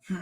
Hey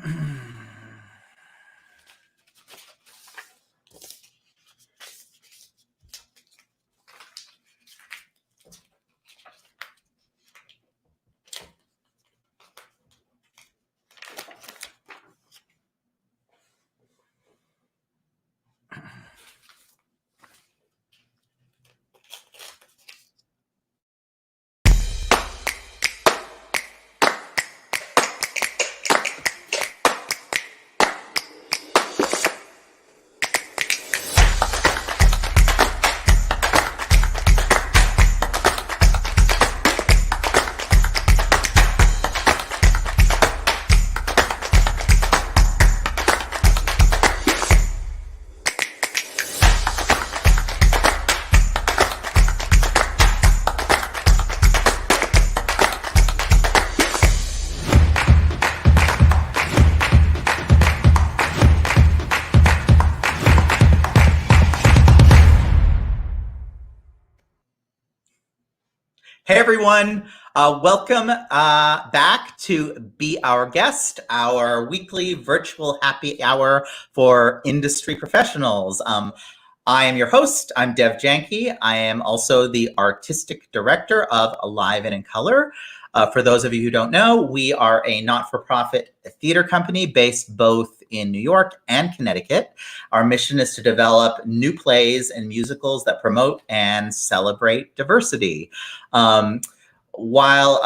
everyone, welcome back to Be Our Guest, our weekly virtual happy hour for industry professionals. I am your host, I'm Dev Janki. I am also the artistic director of Alive and in Color. For those of you who don't know, we are a not-for-profit theater company based both in New York and Connecticut. Our mission is to develop new plays and musicals that promote and celebrate diversity. While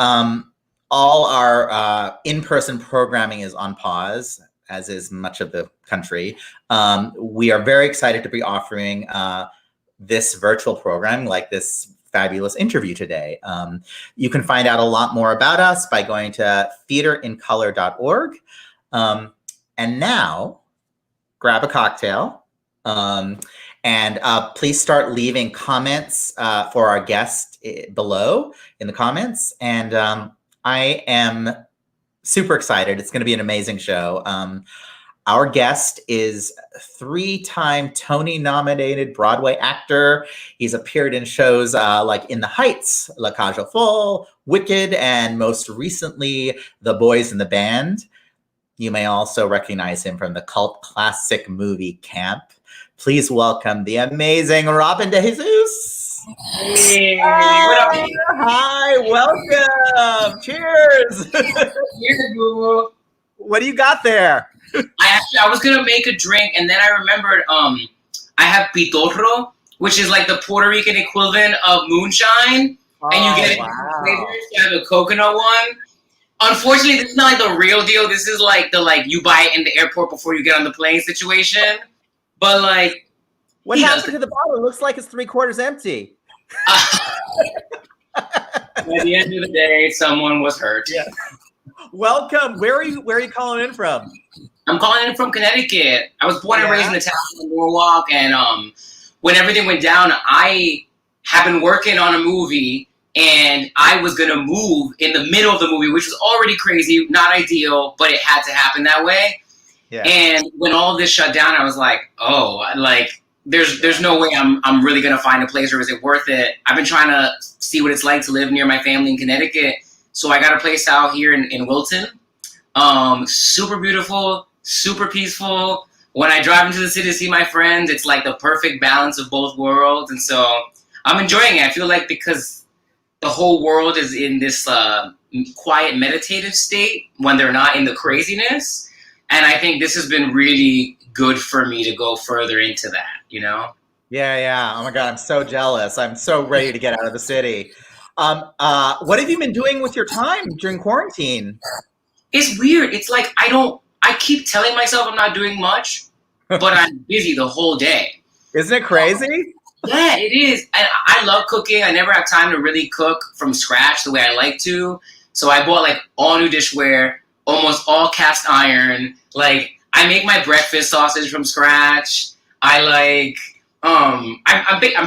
all our in-person programming is on pause, as is much of the country, we are very excited to be offering this virtual program like this fabulous interview today. You can find out a lot more about us by going to theatreincolor.org. And now, grab a cocktail and please start leaving comments for our guest below in the comments. And I am super excited. It's going to be an amazing show. Our guest is three-time Tony-nominated Broadway actor. He's appeared in shows like In the Heights, La Cage aux Folles, Wicked, and most recently, The Boys in the Band. You may also recognize him from the cult classic movie Camp. Please welcome the amazing Robin de Jesús. Hey, what up? Hi, welcome. Cheers. Cheers, boo. What do you got there? I was gonna make a drink, and then I remembered I have pitorro, which is like the Puerto Rican equivalent of moonshine, and you get it in flavors. You have a coconut one. Unfortunately, this is not like the real deal. This is like you buy it in the airport before you get on the plane situation. But like, what happened to the bottle? It looks like it's 3/4 empty. At the end of the day, someone was hurt. Yeah. Welcome. Where are you calling in from? I'm calling in from Connecticut. I was born and raised in the town of Norwalk, and when everything went down, I had been working on a movie, and I was gonna move in the middle of the movie, which was already crazy, not ideal, but it had to happen that way. Yeah. And when all this shut down, I was like, oh, like there's no way I'm really gonna find a place, or is it worth it? I've been trying to see what it's like to live near my family in Connecticut, so I got a place out here in Wilton. Super beautiful, super peaceful. When I drive into the city to see my friends, it's like the perfect balance of both worlds. And so I'm enjoying it. I feel like because the whole world is in this quiet meditative state when they're not in the craziness. And I think this has been really good for me to go further into that, you know? Yeah. Oh my God, I'm so jealous. I'm so ready to get out of the city. What have you been doing with your time during quarantine? It's weird. It's like I keep telling myself I'm not doing much, but I'm busy the whole day. Isn't it crazy? Yeah, it is. And I love cooking. I never have time to really cook from scratch the way I like to. So I bought like all new dishware, almost all cast iron. Like I make my breakfast sausage from scratch. I'm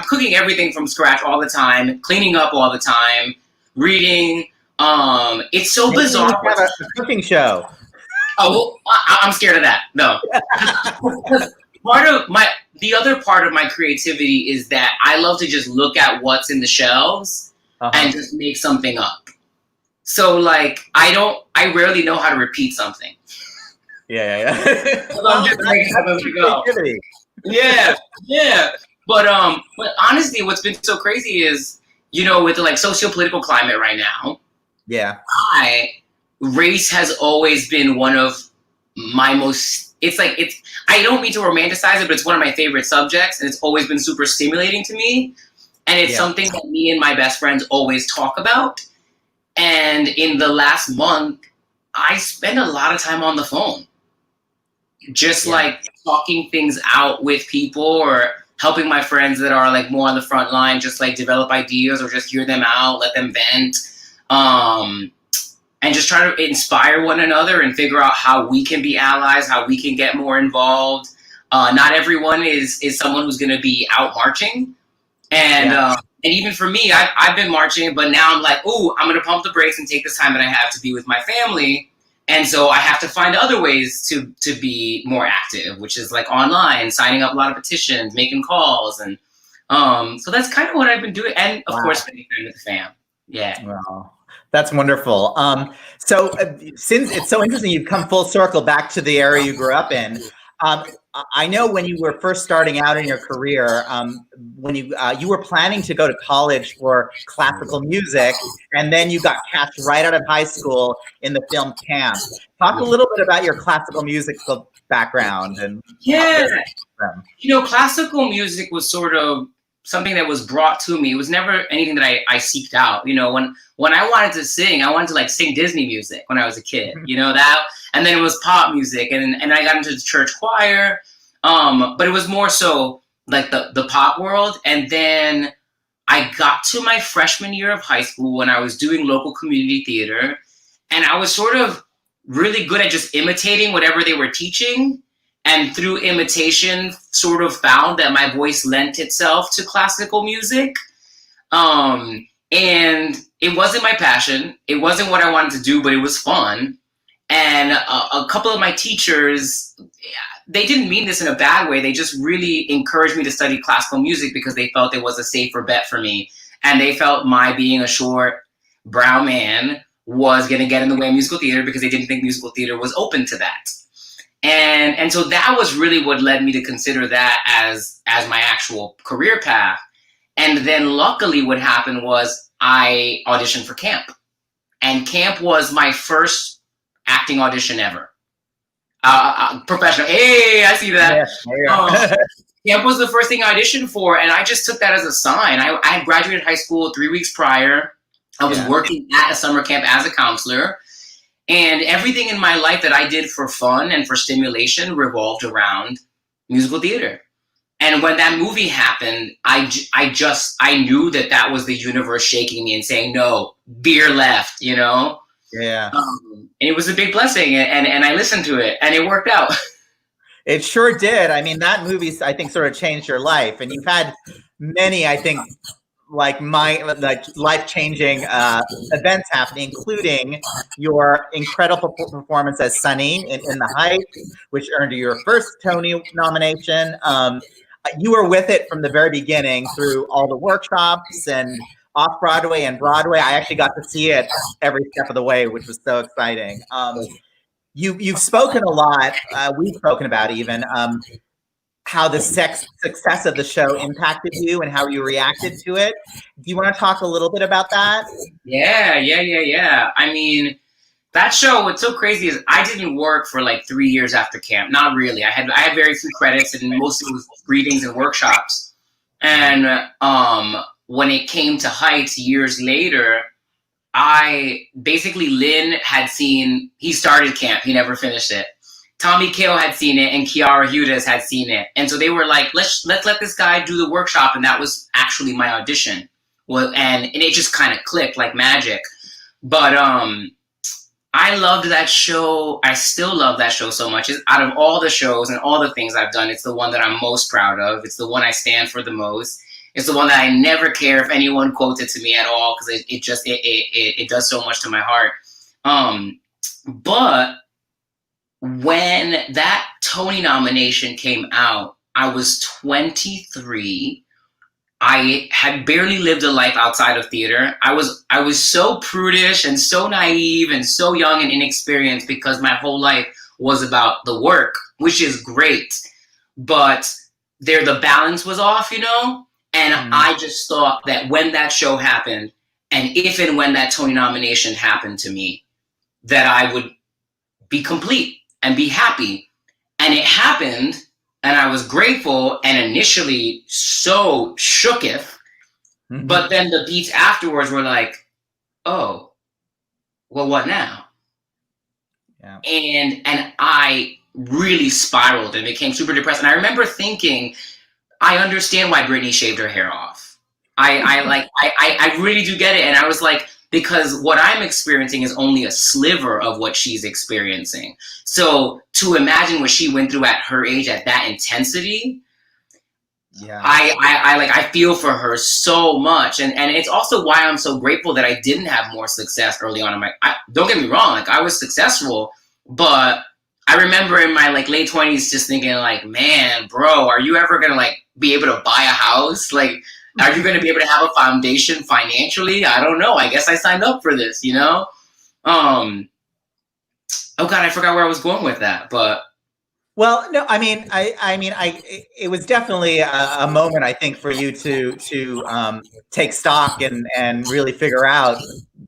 cooking everything from scratch all the time, cleaning up all the time, reading. It's so bizarre. You have a cooking show. Oh, well, I'm scared of that. No. The other part of my creativity is that I love to just look at what's in the shelves and just make something up. So like, I rarely know how to repeat something. Yeah. So I'm just making up as we go. Yeah. But honestly, what's been so crazy is, with the like socio-political climate right now, yeah, race has always been one of my most. I don't mean to romanticize it, but it's one of my favorite subjects, and it's always been super stimulating to me. And it's something that me and my best friends always talk about. And in the last month, I spend a lot of time on the phone, just like talking things out with people, or helping my friends that are like more on the front line, just like develop ideas or just hear them out, let them vent, and just try to inspire one another and figure out how we can be allies, how we can get more involved. Not everyone is someone who's going to be out marching. And even for me, I've been marching, but now I'm like, ooh, I'm going to pump the brakes and take this time that I have to be with my family. And so I have to find other ways to be more active, which is like online, signing up a lot of petitions, making calls. And so that's kind of what I've been doing. And of course, spending time with the fam. Yeah. Wow. That's wonderful. So since it's so interesting, you've come full circle back to the area you grew up in. I know when you were first starting out in your career, when you were planning to go to college for classical music, and then you got cast right out of high school in the film Camp. Talk a little bit about your classical musical background. And classical music was sort of something that was brought to me. It was never anything that I seeked out. When I wanted to sing, I wanted to like sing Disney music when I was a kid. That. And then it was pop music, and I got into the church choir, but it was more so like the pop world. And then I got to my freshman year of high school when I was doing local community theater, and I was sort of really good at just imitating whatever they were teaching, and through imitation sort of found that my voice lent itself to classical music. And it wasn't my passion. It wasn't what I wanted to do, but it was fun. And a couple of my teachers, they didn't mean this in a bad way. They just really encouraged me to study classical music because they felt it was a safer bet for me. And they felt my being a short, brown man was going to get in the way of musical theater because they didn't think musical theater was open to that. And so that was really what led me to consider that as my actual career path. And then luckily what happened was I auditioned for Camp. And Camp was my first acting audition ever. Professional. Hey, I see that. Camp was the first thing I auditioned for, and I just took that as a sign. I had graduated high school 3 weeks prior. I was working at a summer camp as a counselor, and everything in my life that I did for fun and for stimulation revolved around musical theater. And when that movie happened, I knew that was the universe shaking me and saying, no, veer left, Yeah. And it was a big blessing, and I listened to it, and it worked out. It sure did. I mean, that movie, I think, sort of changed your life, and you've had many, I think, life-changing events happening, including your incredible performance as Sunny in The Heights, which earned you your first Tony nomination. You were with it from the very beginning through all the workshops and off-Broadway and Broadway. I actually got to see it every step of the way, which was so exciting. You've spoken a lot, we've spoken about even, how the success of the show impacted you and how you reacted to it. Do you want to talk a little bit about that? Yeah. I mean, that show, what's so crazy is I didn't work for like 3 years after camp. Not really. I had very few credits, and mostly it was readings and workshops. And when it came to Heights years later, Lynn had seen, he started camp, he never finished it. Tommy Kail had seen it, and Kiara Hudas had seen it. And so they were like, let's let this guy do the workshop. And that was actually my audition. Well, and it just kind of clicked like magic. But I loved that show. I still love that show so much. It's, out of all the shows and all the things I've done, it's the one that I'm most proud of. It's the one I stand for the most. It's the one that I never care if anyone quotes it to me at all, because it does so much to my heart. But when that Tony nomination came out, I was 23. I had barely lived a life outside of theater. I was so prudish and so naive and so young and inexperienced because my whole life was about the work, which is great. But the balance was off, you know? And I just thought that when that show happened, and if and when that Tony nomination happened to me, that I would be complete and be happy. And it happened, and I was grateful and initially so shooketh. But then the beats afterwards were like, oh, well, what now? Yeah. And I really spiraled and became super depressed. And I remember thinking, I understand why Britney shaved her hair off. I really do get it. And I was like, because what I'm experiencing is only a sliver of what she's experiencing. So to imagine what she went through at her age at that intensity, yeah, I feel for her so much. And it's also why I'm so grateful that I didn't have more success early on in my, don't get me wrong, like I was successful, but I remember in my like late 20s just thinking like, man, bro, are you ever going to like be able to buy a house? Like, are you going to be able to have a foundation financially? I don't know. I guess I signed up for this, you know? Oh God, I forgot where I was going with that, but. Well, no, I mean, it was definitely a moment, I think, for you to take stock and really figure out,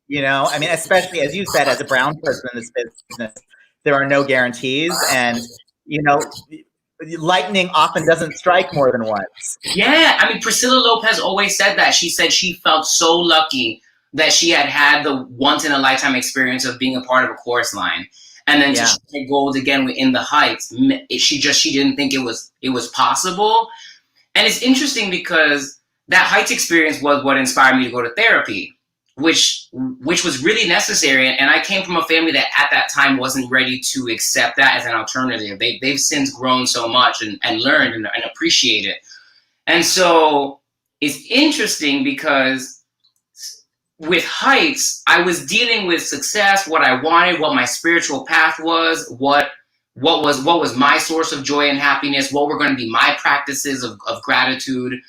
you know, I mean, especially as you said, as a brown person in this business, there are no guarantees, and you know, lightning often doesn't strike more than once. Yeah, I mean, Priscilla Lopez always said that. She said she felt so lucky that she had the once in a lifetime experience of being a part of a chorus line. And then to strike gold again in the Heights, she didn't think it was possible. And it's interesting because that Heights experience was what inspired me to go to therapy, which was really necessary. And I came from a family that at that time wasn't ready to accept that as an alternative. They've since grown so much and learned and appreciate it. And so it's interesting because with Heights, I was dealing with success, what I wanted, what my spiritual path was, what was my source of joy and happiness, what were going to be my practices of gratitude.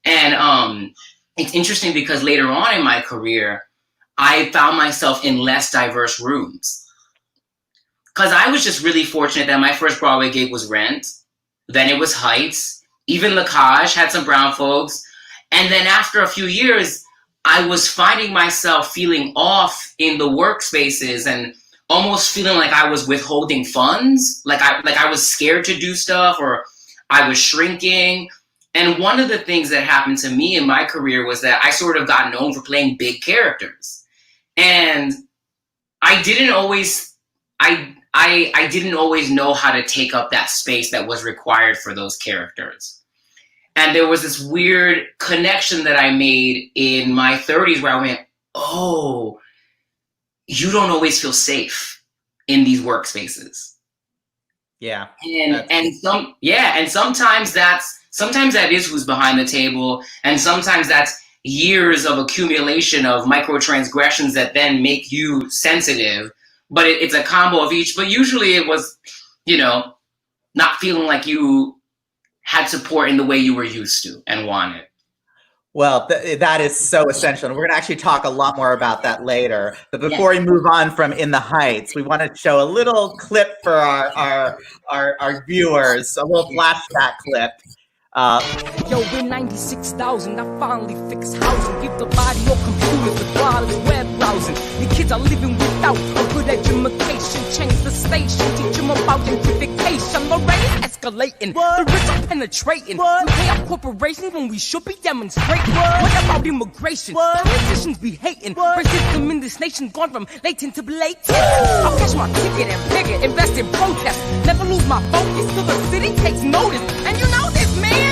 And it's interesting because later on in my career, I found myself in less diverse rooms. Because I was just really fortunate that my first Broadway gig was Rent, then it was Heights, even Lacage had some brown folks, and then after a few years, I was finding myself feeling off in the workspaces and almost feeling like I was withholding funds, like I was scared to do stuff or I was shrinking. And one of the things that happened to me in my career was that I sort of got known for playing big characters. And I didn't always know how to take up that space that was required for those characters. And there was this weird connection that I made in my 30s where I went, oh, you don't always feel safe in these workspaces. Yeah. And sometimes that is who's behind the table. And sometimes that's years of accumulation of microtransgressions that then make you sensitive. But it's a combo of each. But usually it was, you know, not feeling like you had support in the way you were used to and wanted. Well, that is so essential. And we're going to actually talk a lot more about that later. But before we move on from In the Heights, we want to show a little clip for our viewers, a little flashback clip. Yo, in 96,000, I finally fixed housing. Give the body your computers with wireless web browsing. The kids are living without a good education. Change the station, teach them about gentrification. The rate escalating, the rich are penetrating. We pay our corporations when we should be demonstrating. What about immigration? Politicians be hating. Racism in this nation gone from latent to blatant. I'll catch my ticket and bigger, invest in protest. Never lose my focus till the city takes notice. And you know this, man.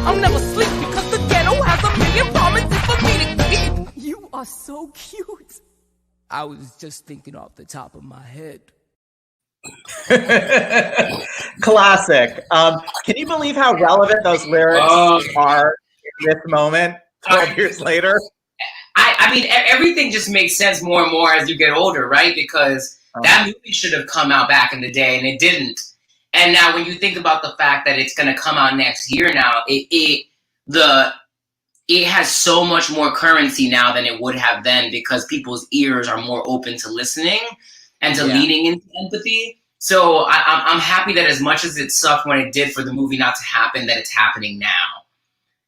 I'll never sleep because the ghetto has a million promises for me to keep. You are so cute. I was just thinking off the top of my head. Classic. Can you believe how relevant those lyrics are in this moment, 12 years later? I mean, everything just makes sense more and more as you get older, right? Because that movie should have come out back in the day, and it didn't. And now when you think about the fact that it's going to come out next year now, it has so much more currency now than it would have then because people's ears are more open to listening and to leaning into empathy. So I'm happy that as much as it sucked when it did for the movie not to happen, that it's happening now.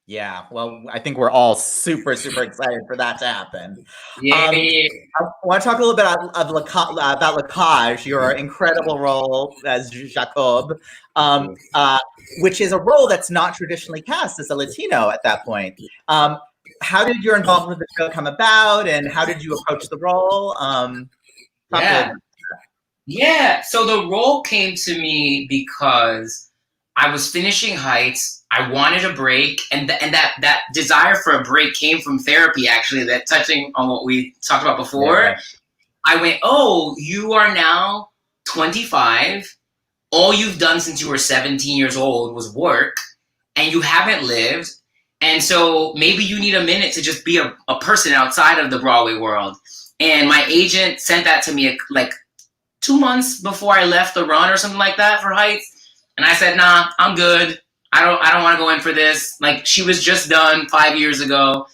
Yeah, well, I think we're all super, super excited for that to happen. Yeah. I want to talk a little bit about Lacage, your incredible role as Jacob, which is a role that's not traditionally cast as a Latino at that point. How did your involvement with the show come about, and how did you approach the role? Yeah, so the role came to me because I was finishing Heights. I wanted a break, and that desire for a break came from therapy, actually, that touching on what we talked about before. Yeah. I went, oh, you are now 25. All you've done since you were 17 years old was work, and you haven't lived. And so maybe you need a minute to just be a person outside of the Broadway world. And my agent sent that to me like 2 months before I left the run or something like that for Heights. And I said, nah, I'm good. I don't want to go in for this. Like, she was just done 5 years ago.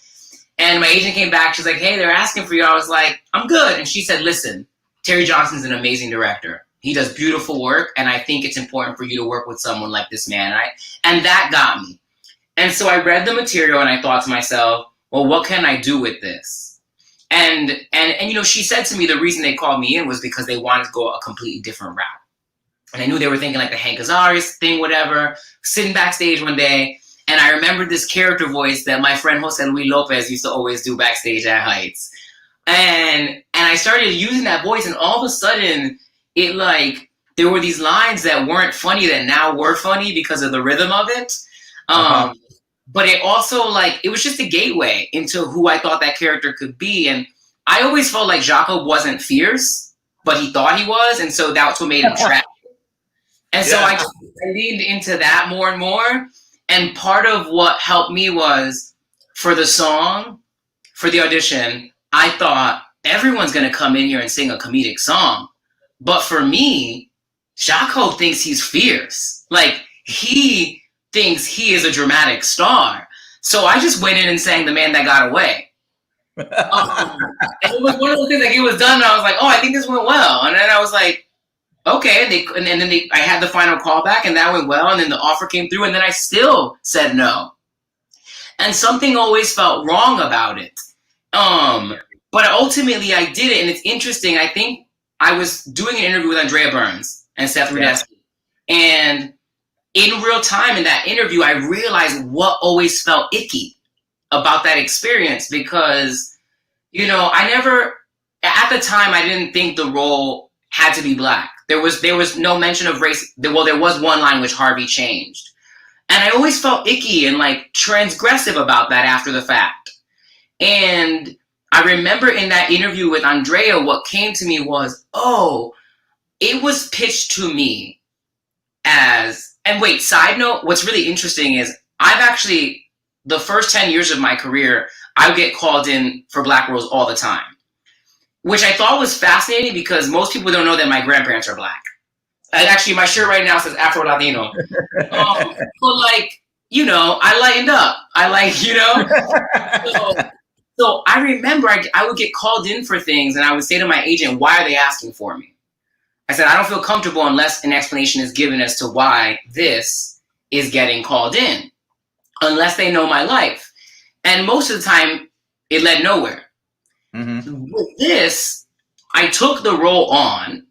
And my agent came back. She's like, hey, they're asking for you. I was like, I'm good. And she said, listen, Terry Johnson's an amazing director. He does beautiful work. And I think it's important for you to work with someone like this man. Right? And that got me. And so I read the material and I thought to myself, well, what can I do with this? And you know, she said to me the reason they called me in was because they wanted to go a completely different route. And I knew they were thinking like the Hank Azaria thing, whatever. Sitting backstage one day, and I remembered this character voice that my friend Jose Luis Lopez used to always do backstage at Heights. And I started using that voice, and all of a sudden, it like, there were these lines that weren't funny that now were funny because of the rhythm of it. But it also, like, it was just a gateway into who I thought that character could be. And I always felt like Jacob wasn't fierce, but he thought he was. And so that's what made him tragic. And so I leaned into that more and more. And part of what helped me was, for the song, for the audition, I thought, everyone's going to come in here and sing a comedic song. But for me, Jacob thinks he's fierce. Like, he thinks he is a dramatic star. So I just went in and sang The Man That Got Away. And it was one of those things, like, it was done, and I was like, oh, I think this went well. And then I was like, okay. And then I had the final callback, and that went well. And then the offer came through, and then I still said no. And something always felt wrong about it. But ultimately, I did it. And it's interesting. I think I was doing an interview with Andrea Burns and Seth Rudetsky. And in real time in that interview, I realized what always felt icky about that experience, because, you know, at the time, I didn't think the role had to be Black. There was no mention of race. Well, there was one line which Harvey changed. And I always felt icky and like transgressive about that after the fact. And I remember in that interview with Andrea, what came to me was, oh, it was pitched to me as, and wait, side note, what's really interesting is I've actually, the first 10 years of my career, I would get called in for Black roles all the time, which I thought was fascinating because most people don't know that my grandparents are Black. And actually, my shirt right now says Afro Latino. But like, you know, I lightened up. I like, you know. So I remember I would get called in for things, and I would say to my agent, why are they asking for me? I said, I don't feel comfortable unless an explanation is given as to why this is getting called in, unless they know my life. And most of the time, it led nowhere. Mm-hmm. With this, I took the role on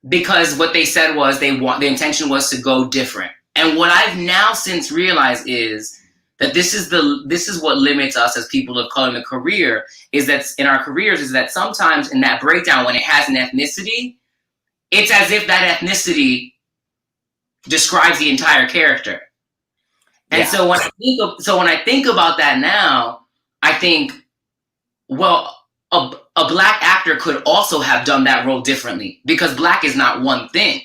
because what they said was the intention was to go different. And what I've now since realized is that this is what limits us as people of color in the career, is that in our careers, is that sometimes in that breakdown, when it has an ethnicity, it's as if that ethnicity describes the entire character. And so when I think about that now, I think, well, a Black actor could also have done that role differently, because Black is not one thing.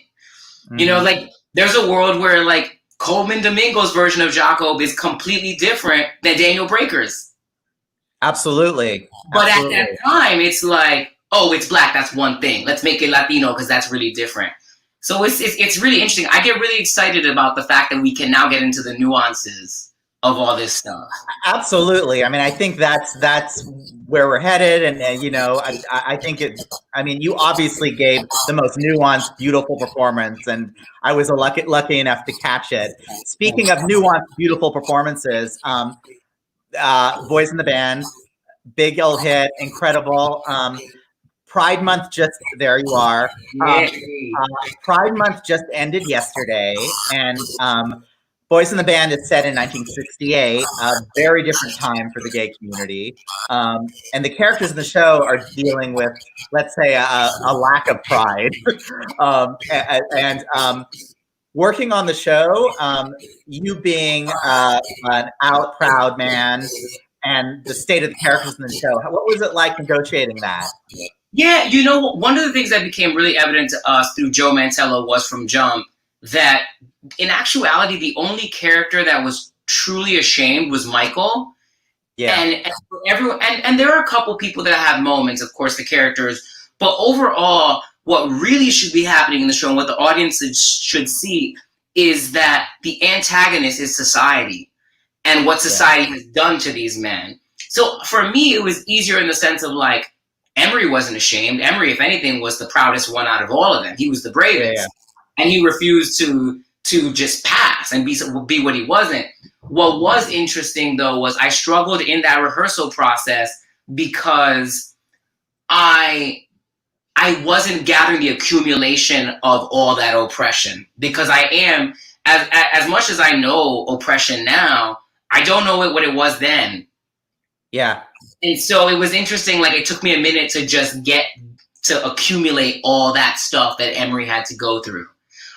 Mm-hmm. You know, like, there's a world where, like, Coleman Domingo's version of Jacob is completely different than Daniel Breaker's. Absolutely. But at that time, it's like, oh, it's Black, that's one thing. Let's make it Latino because that's really different. So it's really interesting. I get really excited about the fact that we can now get into the nuances of all this stuff. Absolutely. I mean, I think that's where we're headed, and you know, I think it. I mean, you obviously gave the most nuanced, beautiful performance, and I was lucky enough to catch it. Speaking of nuanced, beautiful performances, Boys in the Band, big old hit, incredible. Pride Month there you are. Pride Month just ended yesterday, and Boys in the Band is set in 1968, a very different time for the gay community. And the characters in the show are dealing with, let's say, a lack of pride. Working on the show, you being an out proud man, and the state of the characters in the show, what was it like negotiating that? Yeah, you know, one of the things that became really evident to us through Joe Mantello was from Jump that in actuality, the only character that was truly ashamed was Michael. Yeah. And everyone, and there are a couple people that have moments, of course, the characters, but overall, what really should be happening in the show and what the audience should see is that the antagonist is society and what society has done to these men. So for me, it was easier in the sense of like, Emery wasn't ashamed. Emery, if anything, was the proudest one out of all of them. He was the bravest. And he refused to just pass and be what he wasn't. What was interesting, though, was I struggled in that rehearsal process because I wasn't gathering the accumulation of all that oppression. Because I am, as much as I know oppression now, I don't know what it was then. Yeah. And so it was interesting, like it took me a minute to just get to accumulate all that stuff that Emery had to go through.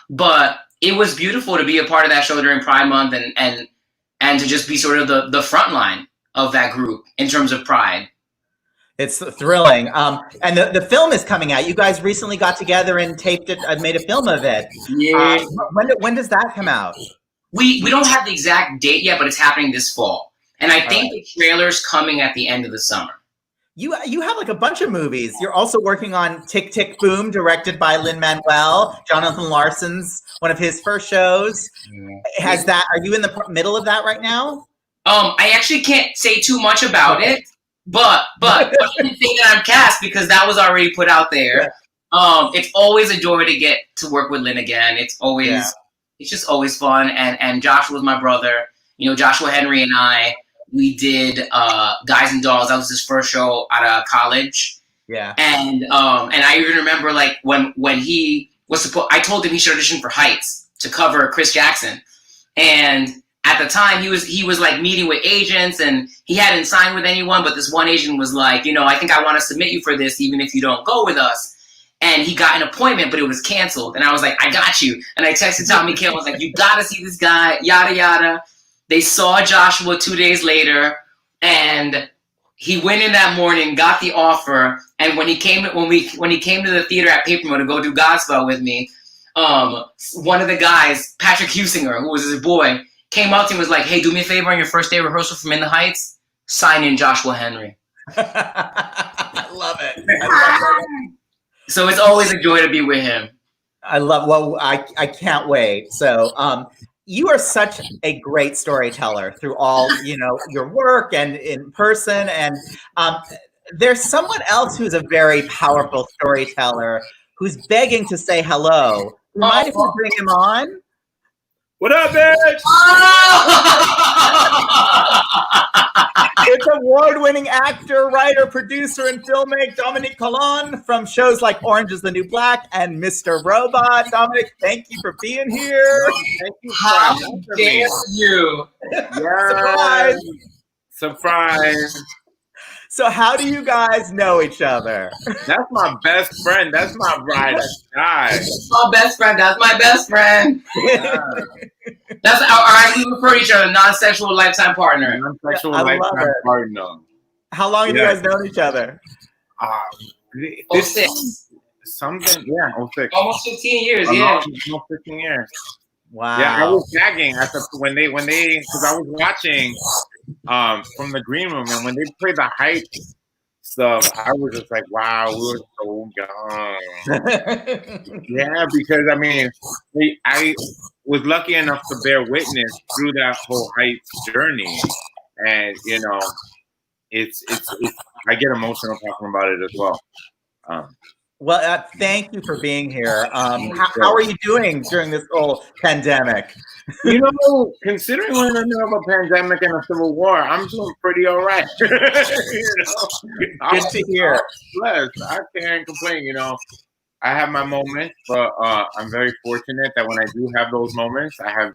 But it was beautiful to be a part of that show during Pride Month and to just be sort of the front line of that group in terms of pride. It's thrilling. And the film is coming out. You guys recently got together and taped it, made a film of it. Yeah. When does that come out? We don't have the exact date yet, but it's happening this fall. And I think the trailer's coming at the end of the summer. You have like a bunch of movies. You're also working on Tick, Tick, Boom, directed by Lin-Manuel. Jonathan Larson's one of his first shows. Are you in the middle of that right now? I actually can't say too much about it, but I didn't think that I'm cast because that was already put out there. Yeah. It's always a joy to get to work with Lin again. It's just always fun. And Joshua was my brother. You know, Joshua Henry and we did Guys and Dolls. That was his first show out of college. Yeah. And I even remember like when he was I told him he should audition for Heights to cover Chris Jackson. And at the time he was like meeting with agents and he hadn't signed with anyone, but this one agent was like, you know, I think I want to submit you for this even if you don't go with us. And he got an appointment, but it was canceled. And I was like, I got you. And I texted Tommy Kim, I was like, you gotta see this guy, yada yada. They saw Joshua 2 days later, and he went in that morning, got the offer, and when he came to the theater at Papermill to go do Godspell with me, one of the guys, Patrick Husinger, who was his boy, came up to him and was like, "Hey, do me a favor on your first day rehearsal from In the Heights, sign in Joshua Henry." I love it. So it's always a joy to be with him. I can't wait. So. You are such a great storyteller through all, you know, your work and in person. And there's someone else who's a very powerful storyteller who's begging to say hello. Do you mind if we bring him on? What up, bitch? It's award-winning actor, writer, producer, and filmmaker Dominique Colon from shows like Orange is the New Black and Mr. Robot. Dominic, thank you for being here. Thank you. How dare you? Surprise. Surprise. So how do you guys know each other? That's my best friend. That's my ride or die. My best friend. That's my best friend. Yeah. That's our we refer to each other, non-sexual lifetime partner. Non-sexual lifetime partner. How long have you guys known each other? 06. Something, yeah, 06. Almost 15 years, yeah. Almost 15 years. Wow. Yeah, I was gagging at when they because I was watching from the green room, and when they played the hype stuff, I was just like, wow, we were so young. Yeah, because I mean, was lucky enough to bear witness through that whole Heights journey, and you know, it's I get emotional talking about it as well. Well, thank you for being here. How are you doing during this whole pandemic? You know, considering we're in the middle of a pandemic and a civil war, I'm doing pretty all right. You know, Good to hear. I'm blessed. I can't complain. You know, I have my moments, but I'm very fortunate that when I do have those moments, I have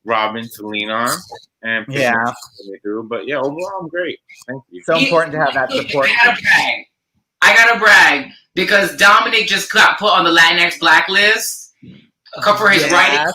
Robin to lean on and push me through. But yeah, overall, I'm great. Thank you. So important to have that support. I gotta brag because Dominic just got put on the Latinx blacklist for his writing,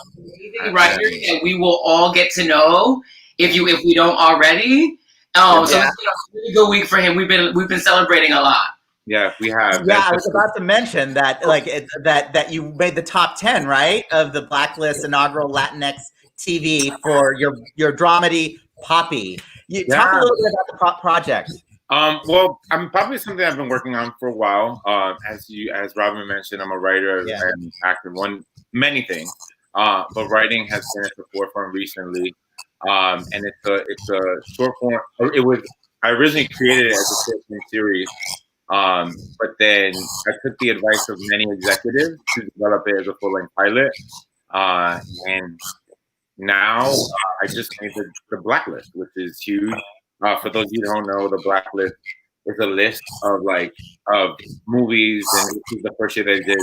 and we will all get to know if we don't already. So it's been a really good week for him. We've been celebrating a lot. Yeah, we have. Yeah, I was about to mention that, like, that you made the top 10, right, of the Blacklist inaugural Latinx TV for your dramedy Poppy. Talk a little bit about the project. Well, I'm probably something I've been working on for a while. As Robin mentioned, I'm a writer and actor, many things. But writing has been at the forefront recently. And it's a short form. I originally created it as a short form series. But then I took the advice of many executives to develop it as a full-length pilot. And now I just made the Blacklist, which is huge. For those of you who don't know, the Blacklist is a list of movies, and this is the first year that I did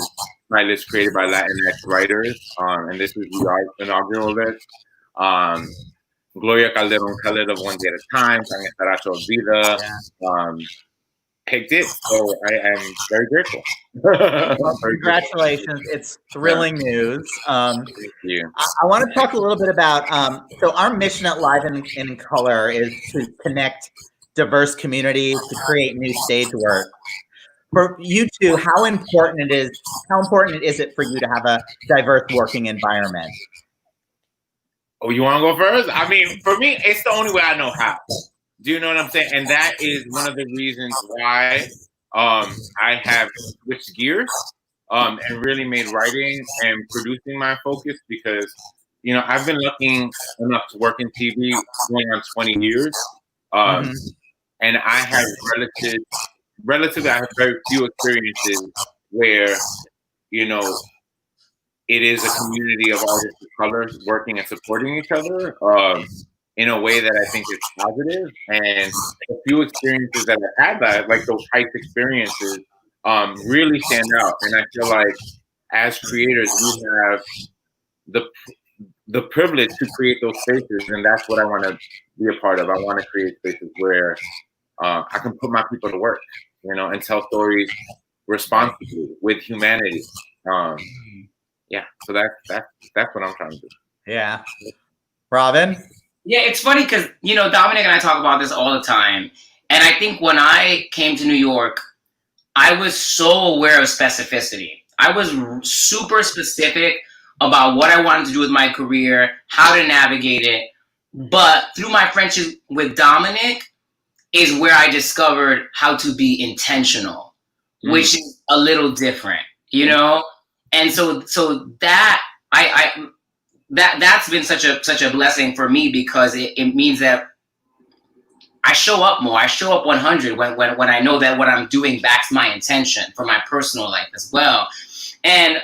my list created by Latinx writers. And this is the inaugural list. Gloria Calderon-Kellett of One Day at a Time, Tanya Saracho of Vida, picked it, so I am very grateful. Well, congratulations. It's thrilling news. Thank you. I want to talk a little bit about, so our mission at Live in Color is to connect diverse communities, to create new stage work. For you two, how important is it for you to have a diverse working environment? Oh, you want to go first? I mean, for me, it's the only way I know how. Do you know what I'm saying? And that is one of the reasons why I have switched gears and really made writing and producing my focus, because, you know, I've been lucky enough to work in TV going on 20 years. And I have relatively, I have very few experiences where, you know, it is a community of artists of color working and supporting each other. In a way that I think is positive, and a few experiences that I had that, like those Heights experiences, really stand out. And I feel like as creators, we have the privilege to create those spaces, and that's what I want to be a part of. I want to create spaces where I can put my people to work, you know, and tell stories responsibly with humanity. Yeah, so that's what I'm trying to do. Yeah, Robin. Yeah, it's funny because, you know, Dominic and I talk about this all the time. And I think when I came to New York, I was so aware of specificity. I was super specific about what I wanted to do with my career, how to navigate it. But through my friendship with Dominic is where I discovered how to be intentional, which is a little different, you know? And so that that's been such a blessing for me, because it means that I show up more. I show up 100 when I know that what I'm doing backs my intention for my personal life as well. And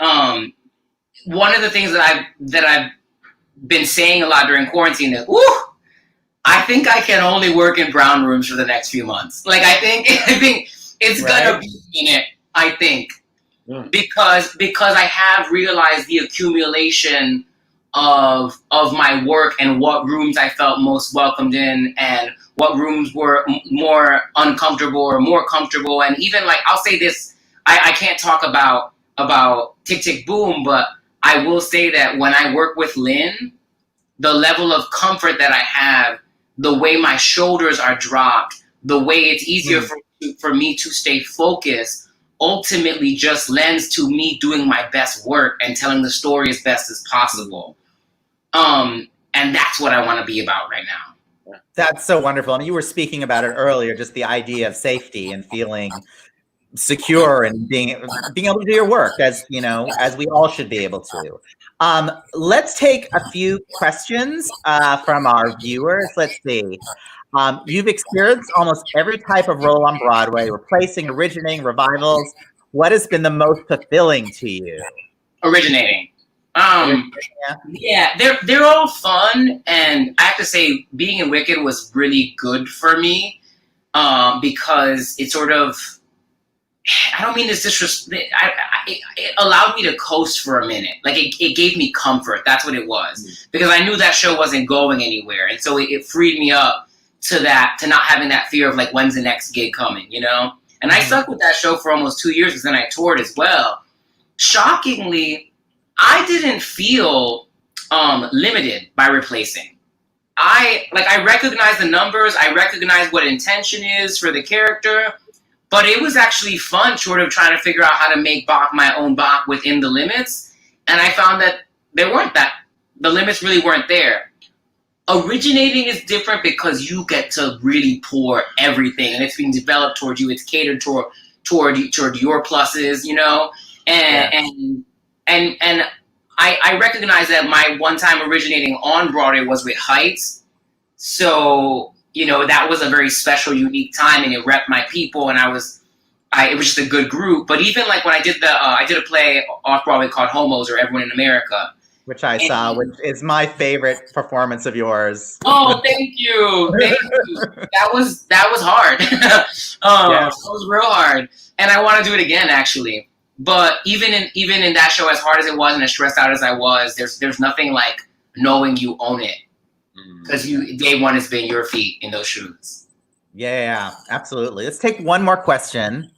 one of the things that I've been saying a lot during quarantine is, I think I can only work in brown rooms for the next few months. Like I think it's gonna be in it. I think because I have realized the accumulation of my work and what rooms I felt most welcomed in and what rooms were more uncomfortable or more comfortable. And even, like, I'll say this, I can't talk about Tick Tick Boom, but I will say that when I work with Lynn, the level of comfort that I have, the way my shoulders are dropped, the way it's easier for me to stay focused, ultimately just lends to me doing my best work and telling the story as best as possible. And that's what I want to be about right now. That's so wonderful. And you were speaking about it earlier, just the idea of safety and feeling secure and being able to do your work, as you know, as we all should be able to. Let's take a few questions from our viewers. Let's see. You've experienced almost every type of role on Broadway, replacing, originating, revivals. What has been the most fulfilling to you? Originating. Yeah, they're all fun, and I have to say, being in Wicked was really good for me because it sort of, I don't mean this disrespect, it allowed me to coast for a minute. Like, it gave me comfort. That's what it was. Because I knew that show wasn't going anywhere, and so it freed me up to not having that fear of, like, when's the next gig coming, you know? And I stuck with that show for almost 2 years, because then I toured as well. Shockingly, I didn't feel limited by replacing. I recognize the numbers, I recognize what intention is for the character, but it was actually fun sort of trying to figure out how to make Bach my own Bach within the limits, and I found that the limits really weren't there. Originating is different because you get to really pour everything, and it's being developed towards you, it's catered toward your pluses, you know, and I recognize that my one time originating on Broadway was with Heights. So, you know, that was a very special, unique time, and it repped my people, and it was just a good group. But even like when I did a play off Broadway called Homos, or Everyone in America. Which I saw, which is my favorite performance of yours. Oh, thank you. Thank you. That was hard. Yes. That was real hard. And I want to do it again, actually. But even in that show, as hard as it was and as stressed out as I was, there's nothing like knowing you own it, because day one has been your feet in those shoes. Yeah, absolutely. Let's take one more question.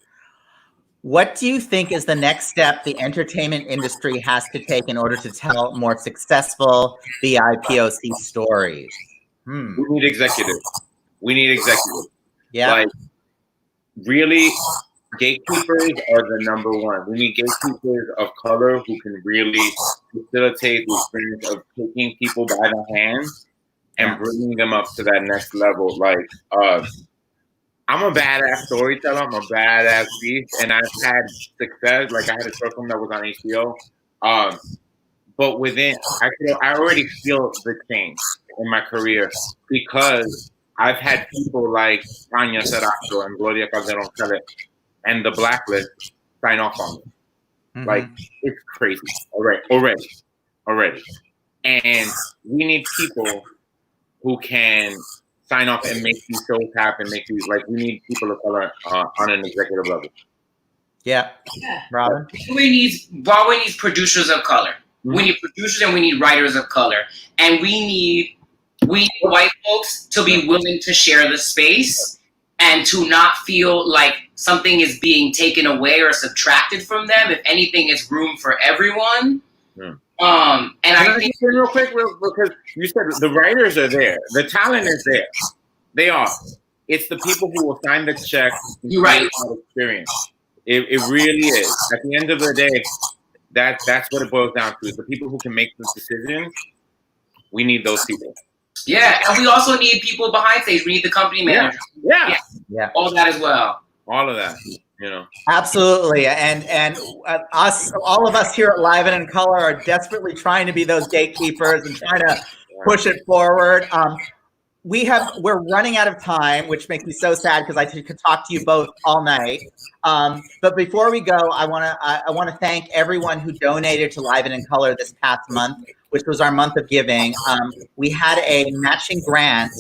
What do you think is the next step the entertainment industry has to take in order to tell more successful BIPOC stories? We need executives. Yeah. Like, really, gatekeepers are the number one. We need gatekeepers of color who can really facilitate the experience of taking people by the hand and bringing them up to that next level. Like, I'm a badass storyteller. I'm a badass beast, and I've had success. Like, I had a short film that was on HBO. But within, I already feel the change in my career, because I've had people like Tanya Serato and Gloria Calderon and the Blacklist sign off on me. Like, it's crazy. Already. And we need people who can sign off and make these shows happen. We need people of color on an executive level. Yeah. Robin? Broadway needs producers of color. We need producers, and we need writers of color. And we need white folks to be willing to share the space and to not feel like something is being taken away or subtracted from them. If anything, it's room for everyone. And I think real quick, because you said the writers are there, the talent is there. They are. It's the people who will sign the check. You're right. Experience. It really is. At the end of the day, that's what it boils down to. Is the people who can make the decisions. We need those people. Yeah, and we also need people behind stage. We need the company manager. Yeah. All that as well. All of that. You know. Absolutely, and all of us here at Live and in Color are desperately trying to be those gatekeepers and trying to push it forward. We're running out of time, which makes me so sad, because I could talk to you both all night. But before we go, I want to thank everyone who donated to Live and in Color this past month, which was our month of giving. We had a matching grant,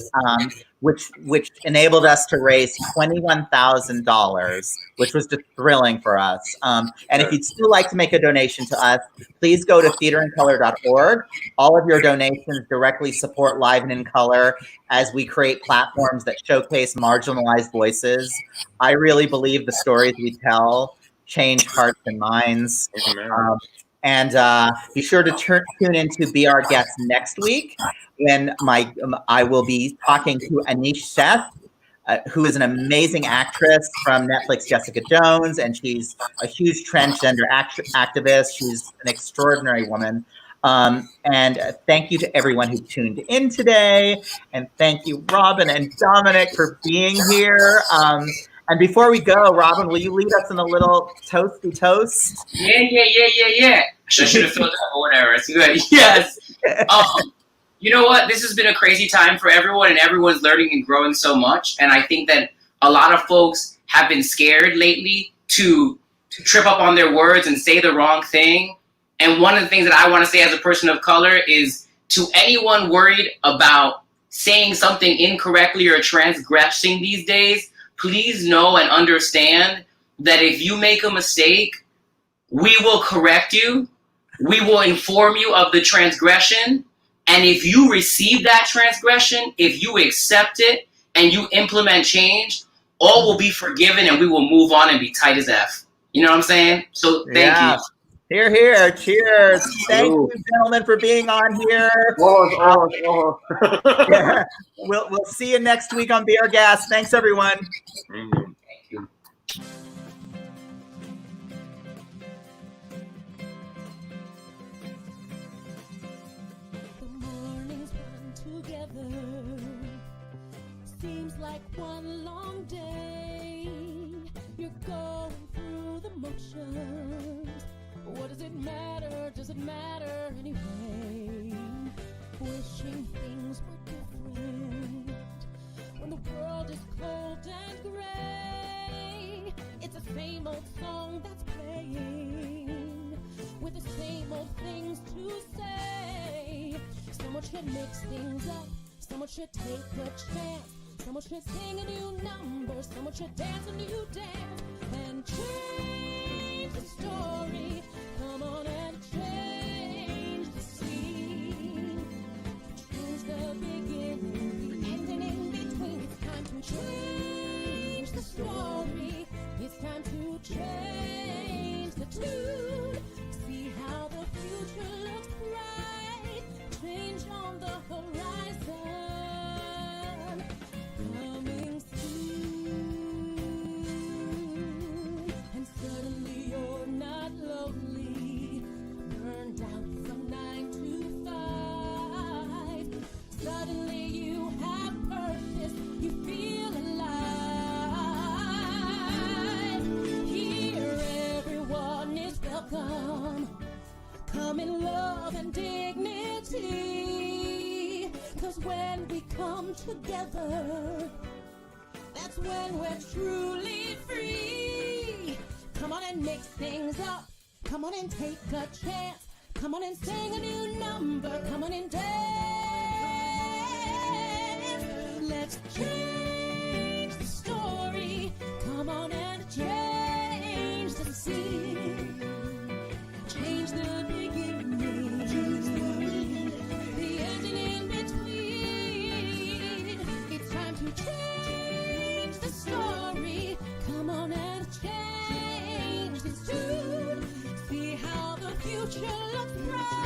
which enabled us to raise $21,000, which was just thrilling for us. And if you'd still like to make a donation to us, please go to theatreincolor.org. All of your donations directly support Live and in Color as we create platforms that showcase marginalized voices. I really believe the stories we tell change hearts and minds. And be sure to tune in to be our guest next week, when I will be talking to Anish Seth, who is an amazing actress from Netflix Jessica Jones, and she's a huge transgender activist. She's an extraordinary woman. And thank you to everyone who tuned in today. And thank you, Robin and Dominic, for being here. And before we go, Robin, will you lead us in a little toasty toast? Yeah. I should have filled that or whatever. It's good. Yes. You know what? This has been a crazy time for everyone, and everyone's learning and growing so much. And I think that a lot of folks have been scared lately to trip up on their words and say the wrong thing. And one of the things that I want to say as a person of color is to anyone worried about saying something incorrectly or transgressing these days, please know and understand that if you make a mistake, we will correct you. We will inform you of the transgression. And if you receive that transgression, if you accept it and you implement change, all will be forgiven and we will move on and be tight as F. You know what I'm saying? So thank you. Hear, hear. Cheers. Thank you, gentlemen, for being on here. Yeah. We'll see you next week on Beer Gas. Thanks, everyone. Thank you. The mornings run together. Seems like one long day. You're going through the motions. What does it matter? Does it matter anyway? Wishing things were different when the world is cold and gray. It's the same old song that's playing with the same old things to say. Someone should mix things up. Someone should take a chance. Someone should sing a new number. Someone should dance a new dance and change the story. Come on and change the scene. Change the beginning, the ending in between. It's time to change the story. It's time to change the tune. See how the future looks bright. Change on the horizon. Coming soon. And suddenly you're not lonely. Burned out from 9 to 5. Suddenly you have purpose. You feel alive. Here everyone is welcome. Come in love and dignity. 'Cause when we come together, that's when we're truly free. Come on and mix things up. Come on and take a chance. Come on and sing a new number. Come on and dance. Let's change the story. Come on and change the scene. Change the beginning. The ending in between. It's time to change the story. Come on and change this tune. See how the future looks bright.